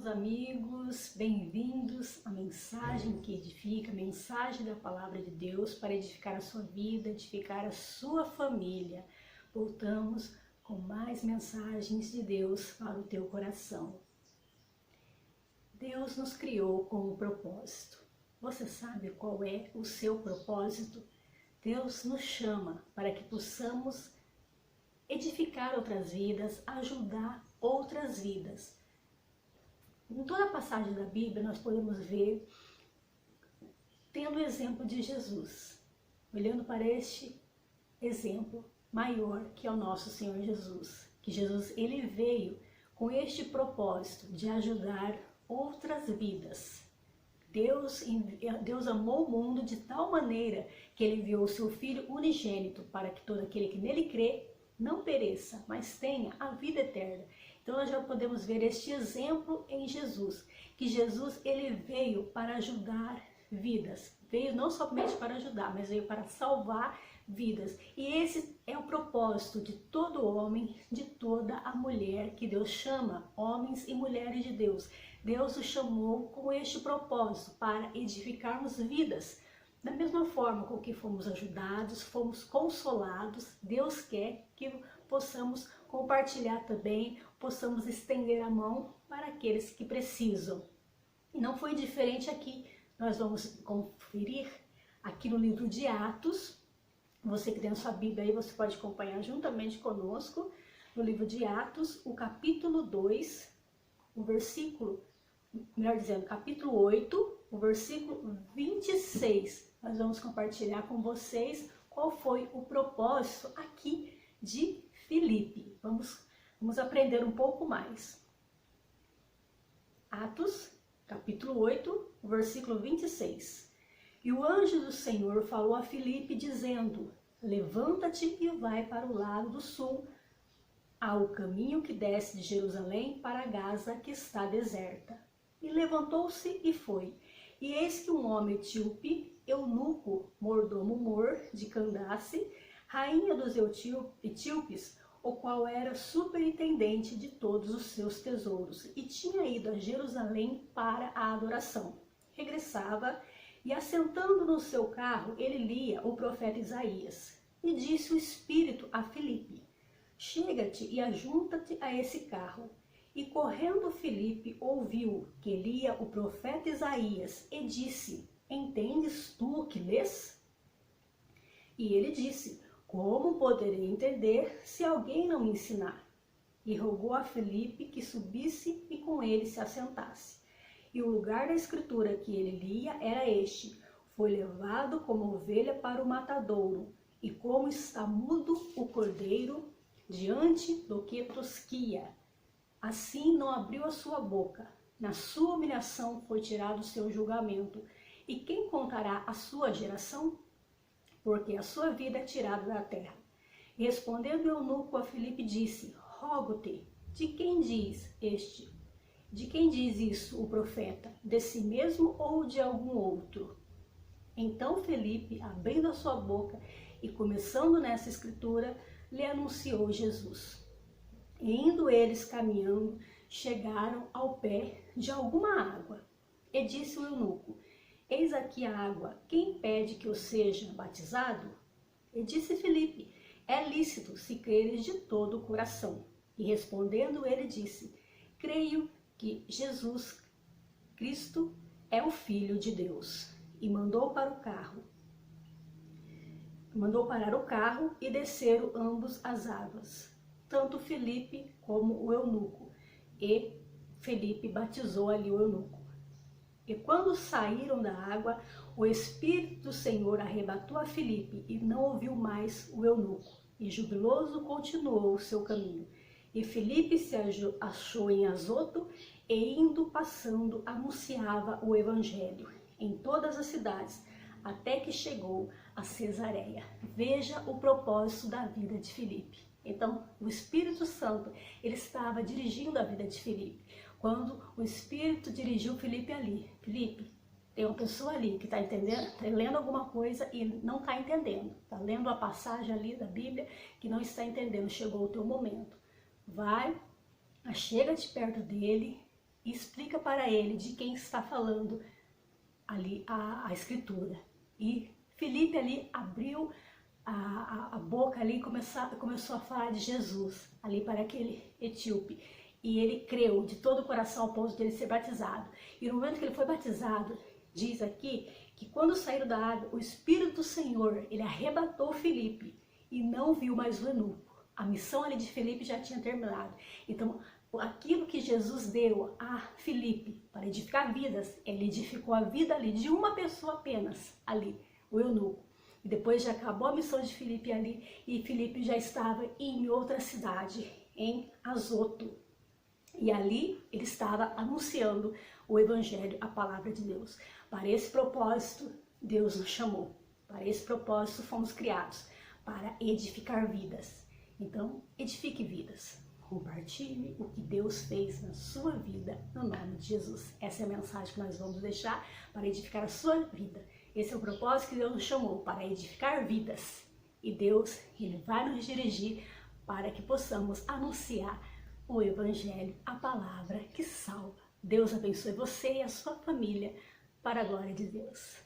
meus amigos, bem-vindos à mensagem que edifica, a mensagem da palavra de Deus para edificar a sua vida, edificar a sua família. Voltamos com mais mensagens de Deus para o teu coração. Deus nos criou com um propósito. Você sabe qual é o seu propósito? Deus nos chama para que possamos edificar outras vidas, ajudar outras vidas. Em toda a passagem da Bíblia nós podemos ver tendo o exemplo de Jesus, olhando para este exemplo maior que é o nosso Senhor Jesus, que Jesus ele veio com este propósito de ajudar outras vidas. Deus amou o mundo de tal maneira que ele enviou o seu Filho unigênito para que todo aquele que nele crê não pereça, mas tenha a vida eterna. Então nós já podemos ver este exemplo em Jesus, que Jesus ele veio para ajudar vidas, veio não somente para ajudar, mas veio para salvar vidas. E esse é o propósito de todo homem, de toda a mulher que Deus chama, homens e mulheres de Deus. Deus os chamou com este propósito, para edificarmos vidas. Da mesma forma com que fomos ajudados, fomos consolados, Deus quer que possamos compartilhar também, possamos estender a mão para aqueles que precisam. E não foi diferente aqui. Nós vamos conferir aqui no livro de Atos. Você que tem a sua Bíblia aí, você pode acompanhar juntamente conosco. No livro de Atos, o capítulo 2, o versículo, melhor dizendo, capítulo 8, o versículo 26. Nós vamos compartilhar com vocês qual foi o propósito aqui de Filipe. Vamos aprender um pouco mais. Atos, capítulo 8, versículo 26. E o anjo do Senhor falou a Filipe, dizendo: levanta-te e vai para o lado do sul, ao caminho que desce de Jerusalém para Gaza, que está deserta. E levantou-se e foi. E eis que um homem etíope, eunuco, mordomo mor de Candace, rainha dos etíopes, o qual era superintendente de todos os seus tesouros, e tinha ido a Jerusalém para a adoração. Regressava, e assentando no seu carro, ele lia o profeta Isaías. E disse o Espírito a Filipe: chega-te e ajunta-te a esse carro. E correndo Filipe ouviu que lia o profeta Isaías, e disse: entendes tu o que lês? E ele disse: como poderei entender se alguém não me ensinar? E rogou a Filipe que subisse e com ele se assentasse. E o lugar da escritura que ele lia era este: foi levado como ovelha para o matadouro, e como está mudo o cordeiro diante do que tosquia, assim não abriu a sua boca. Na sua humilhação foi tirado o seu julgamento. E quem contará a sua geração? Porque a sua vida é tirada da terra. E respondendo o eunuco a Filipe disse: rogo-te, de quem diz isso o profeta? De si mesmo ou de algum outro? Então Filipe, abrindo a sua boca e começando nessa escritura, lhe anunciou Jesus. E indo eles caminhando, chegaram ao pé de alguma água. E disse o eunuco: eis aqui a água, quem pede que eu seja batizado? E disse Filipe: é lícito se creres de todo o coração. E respondendo ele disse: creio que Jesus Cristo é o Filho de Deus. E mandou parar o carro e desceram ambos as águas, tanto Filipe como o eunuco. E Filipe batizou ali o eunuco. E quando saíram da água, o Espírito do Senhor arrebatou a Filipe e não ouviu mais o eunuco. E jubiloso continuou o seu caminho. E Filipe se achou em Azoto e indo passando anunciava o evangelho em todas as cidades, até que chegou a Cesareia. Veja o propósito da vida de Filipe. Então, o Espírito Santo, ele estava dirigindo a vida de Filipe. Quando o Espírito dirigiu Filipe ali: Filipe, tem uma pessoa ali que está entendendo, está lendo alguma coisa e não está entendendo. Está lendo a passagem ali da Bíblia que não está entendendo. Chegou o teu momento. Vai, chega-te perto dele, e explica para ele de quem está falando ali a escritura. E Filipe ali abriu a boca ali e começou a falar de Jesus ali para aquele etíope. E ele creu de todo o coração ao ponto de ele ser batizado. E no momento que ele foi batizado, diz aqui que quando saíram da água, o Espírito do Senhor, ele arrebatou Filipe e não viu mais o eunuco. A missão ali de Filipe já tinha terminado. Então, aquilo que Jesus deu a Filipe para edificar vidas, ele edificou a vida ali de uma pessoa apenas, ali, o eunuco. E depois já acabou a missão de Filipe ali, e Filipe já estava em outra cidade, em Azoto. E ali ele estava anunciando o Evangelho, a palavra de Deus. Para esse propósito, Deus nos chamou. Para esse propósito, fomos criados, para edificar vidas. Então, edifique vidas. Compartilhe o que Deus fez na sua vida, no nome de Jesus. Essa é a mensagem que nós vamos deixar para edificar a sua vida. Esse é o propósito que Deus nos chamou, para edificar vidas. E Deus, Ele vai nos dirigir para que possamos anunciar o Evangelho, a palavra que salva. Deus abençoe você e a sua família, para a glória de Deus.